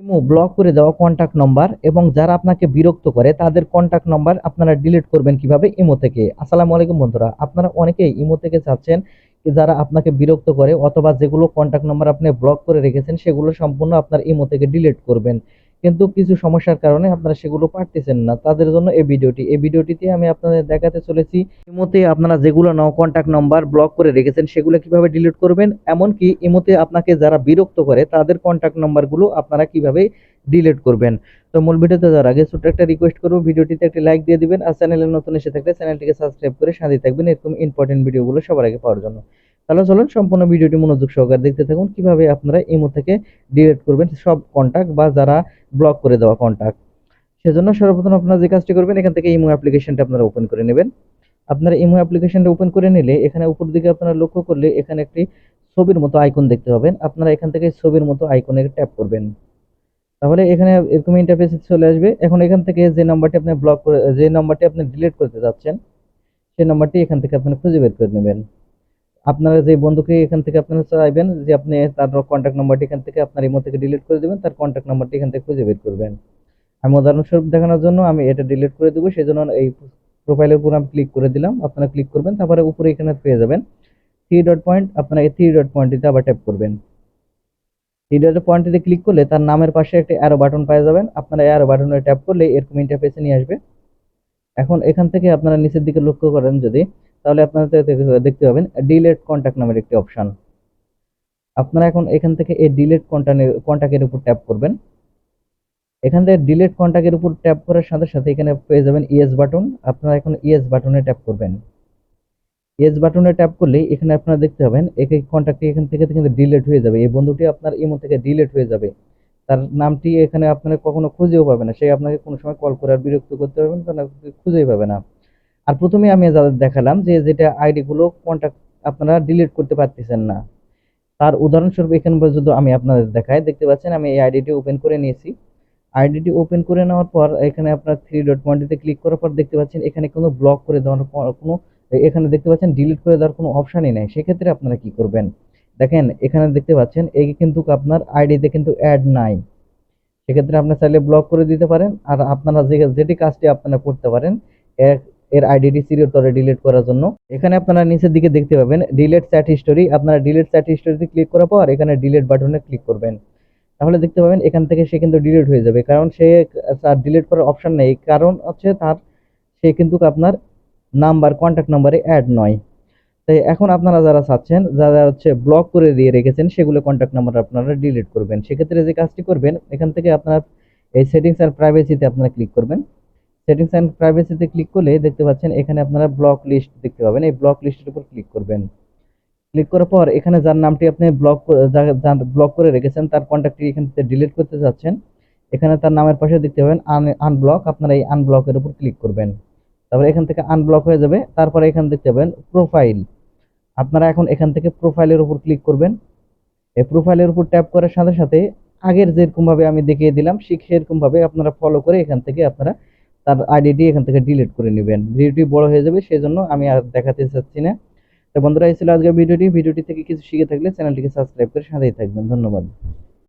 Imo block করে দেওয়া contact নম্বর এবং যারা আপনাকে বিরক্ত করে তাদের কন্টাক্ট নম্বর আপনারা ডিলিট করবেন কিভাবে ইমো থেকে। আসসালামু আলাইকুম বন্ধুরা, আপনারা অনেকেই ইমো থেকে চাচ্ছেন যারা আপনাকে বিরক্ত করে অথবা যেগুলো কন্টাক্ট নম্বর আপনি ব্লক করে রেখেছেন সেগুলো সম্পূর্ণ আপনার ইমো থেকে ডিলিট করবেন, কিন্তু কিছু সমস্যার কারণে আপনারা সেগুলো পারতেছেন না। তাদের জন্য এই ভিডিওটিতে আমি আপনাদের দেখাতে চলেছি ইমোতে আপনারা যেগুলো কন্টাক্ট নাম্বার ব্লক করে রেখেছেন সেগুলো কিভাবে ডিলিট করবেন, এমনকি ইমোতে আপনাকে যারা বিরক্ত করে তাদের কন্টাক্ট নাম্বারগুলো আপনারা কিভাবে ডিলিট করবেন। তো মূল ভিডিওতে যাওয়ার আগে ছোট্ট একটা রিকোয়েস্ট করবো, ভিডিওটিতে একটা লাইক দিয়ে দিবেন আর চ্যানেলে নতুন এসে থাকলে চ্যানেলটিকে সাবস্ক্রাইব করে সাথে থাকবেন এরকম ইম্পর্টেন্ট ভিডিওগুলো সবার আগে পাওয়ার জন্য। তাহলে চলুন সম্পূর্ণ ভিডিওটি মনোযোগ সহকারে দেখতে থাকুন কিভাবে আপনারা ইমো থেকে ডিলিট করবেন সব কন্টাক্ট বা যারা ব্লক করে দেওয়া কন্টাক্ট। সেজন্য সর্বপ্রথম আপনারা যে কাজটি করবেন, এখান থেকে ইমো অ্যাপ্লিকেশনটা আপনারা ওপেন করে নেবেন। আপনারা ইমো অ্যাপ্লিকেশনটা ওপেন করে নিলে এখানে উপর দিকে আপনারা লক্ষ্য করলে এখানে একটি ছবির মতো আইকন দেখতে পাবেন। আপনারা এখান থেকে ছবির মতো আইকনে ট্যাপ করবেন, তাহলে এখানে এরকম ইন্টারফেস চলে আসবে। এখন এখান থেকে যে নাম্বারটি আপনি ব্লক করে যে নাম্বারটি আপনি ডিলিট করতে যাচ্ছেন সেই নাম্বারটি এখান থেকে আপনারা খুঁজে বের করে নেবেন। আপনারা যে বন্ধুকে এখান থেকে আপনারা চাইবেন যে আপনি তার কন্ট্যাক্ট নাম্বারটি এখান থেকে আপনার ইমো থেকে ডিলিট করে দেবেন, তার কন্ট্যাক্ট নাম্বারটি এখান থেকে খুঁজে বের করবেন। আমি উদাহরণস্বরূপ দেখানোর জন্য আমি এটা ডিলিট করে দেবো, সেজন্য এই প্রোফাইলের উপর আমি ক্লিক করে দিলাম। আপনারা ক্লিক করবেন, তারপরে উপরে এখানে পেয়ে যাবেন থ্রি ডট পয়েন্ট। আপনারা এই থ্রি ডট পয়েন্টটিতে আবার ট্যাপ করবেন। থ্রি ডট পয়েন্টটিতে ক্লিক করলে তার নামের পাশে একটা অ্যারো বাটন পেয়ে যাবেন। আপনারা অ্যারো বাটনে ট্যাপ করলে এরকম ইন্টারফেসে নিয়ে আসবে। এখন এখান থেকে আপনারা নিচের দিকে লক্ষ্য করেন যদি, তাহলে আপনারা দেখতে পাবেন ডিলিট কন্ট্যাক্ট নামের একটি অপশন। আপনারা এখন এখান থেকে এই ডিলিট কন্ট্যাক্টের উপর ট্যাপ করবেন। এখান থেকে ডিলিট কন্ট্যাক্টের উপর ট্যাপ করার সাথে সাথে এখানে পেয়ে যাবেন ইয়েস বাটন। আপনারা এখন ইয়েস বাটনে ট্যাপ করবেন। ইয়েস বাটনে ট্যাপ করলে এখানে আপনারা দেখতে পাবেন এই কন্ট্যাক্টটি এখান থেকে কিন্তু ডিলিট হয়ে যাবে। এই বন্ধুটি আপনার ইমো থেকে ডিলিট হয়ে যাবে। তার নামটি এখানে আপনারা কখনো খুঁজেও পাবে না, সে আপনাকে কোনো সময় কল করে আর বিরক্ত করতে পারবেন কারণ আপনি খুঁজেই পাবে না। আর প্রথমে আমি যাদের দেখালাম যে যেটা আইডি গুলো কন্ট্যাক্ট আপনারা ডিলিট করতে পারতেছেন না, তার উদাহরণস্বরূপ এখানে যদি আমি আপনাদের দেখাই, দেখতে পাচ্ছেন আমি এই আইডিটি ওপেন করে নিয়েছি। আইডিটি ওপেন করে নেওয়ার পর এখানে আপনার থ্রি ডট পয়েন্টটিতে ক্লিক করার পর দেখতে পাচ্ছেন এখানে কোনো ব্লক করে দেওয়ার কোনো এখানে দেখতে পাচ্ছেন ডিলিট করে দেওয়ার কোনো অপশনই নাই। সেক্ষেত্রে আপনারা কি করবেন, দেখেন এখানে দেখতে পাচ্ছেন এই কিন্তু আপনার আইডিতে কিন্তু অ্যাড নাই। সেক্ষেত্রে আপনার চাইলে ব্লক করে দিতে পারেন। আর আপনারা যেটি কাজটি আপনারা করতে পারেন এর আইডিটি চিরতরে ডিলিট করার জন্য, এখানে আপনারা নিচের দিকে দেখতে পাবেন ডিলিট চ্যাট হিস্টোরি। আপনারা ডিলিট চ্যাট হিস্টোরিতে ক্লিক করার পর এখানে ডিলিট বাটনে ক্লিক করবেন। তাহলে দেখতে পাবেন এখান থেকে সে কিন্তু ডিলিট হয়ে যাবে, কারণ সে তার ডিলিট করার অপশন নেই, কারণ হচ্ছে তার সে কিন্তু আপনার নাম্বার কন্ট্যাক্ট নাম্বারে অ্যাড নয়। তাই এখন আপনারা যারা চাচ্ছেন যারা হচ্ছে ব্লক করে দিয়ে রেখেছেন সেগুলো কন্ট্যাক্ট নাম্বার আপনারা ডিলিট করবেন, সেক্ষেত্রে যে কাজটি করবেন এখান থেকে আপনার এই সেটিংস অ্যান্ড প্রাইভেসিতে আপনারা ক্লিক করবেন। সেটিংস অ্যান্ড প্রাইভেসিতে ক্লিক করলে দেখতে পাচ্ছেন এখানে আপনারা ব্লক লিস্ট দেখতে পাবেন। এই ব্লক লিস্টের উপর ক্লিক করবেন। ক্লিক করার পর এখানে যার নামটি আপনি ব্লক করে রেখেছেন তার কন্ট্যাক্টটি এখান থেকে ডিলিট করতে যাচ্ছেন, এখানে তার নামের পাশে দেখতে পাবেন আনব্লক। আপনারা এই আনব্লকের উপর ক্লিক করবেন, তারপরে এখান থেকে আনব্লক হয়ে যাবে। তারপরে এখানে দেখতে পাবেন প্রোফাইল। আপনারা এখন এখান থেকে প্রোফাইলের উপর ক্লিক করবেন। এই প্রোফাইলের উপর ট্যাপ করার সাথে সাথে আগের যেরকম ভাবে আমি দেখিয়ে দিলাম ঠিক সেরকম ভাবে আপনারা ফলো করে এখান থেকে আপনারা তার আইডিটি এখান থেকে ডিলিট করে নেবেন। ভিডিওটি বড় হয়ে যাবে, সেজন্য আমি আর দেখাতে চাচ্ছি না। তো বন্ধুরা, এই ছিল আজকের ভিডিওটি থেকে কিছু শিখে থাকলে চ্যানেলটিকে সাবস্ক্রাইব করে সাথেই থাকবেন। ধন্যবাদ।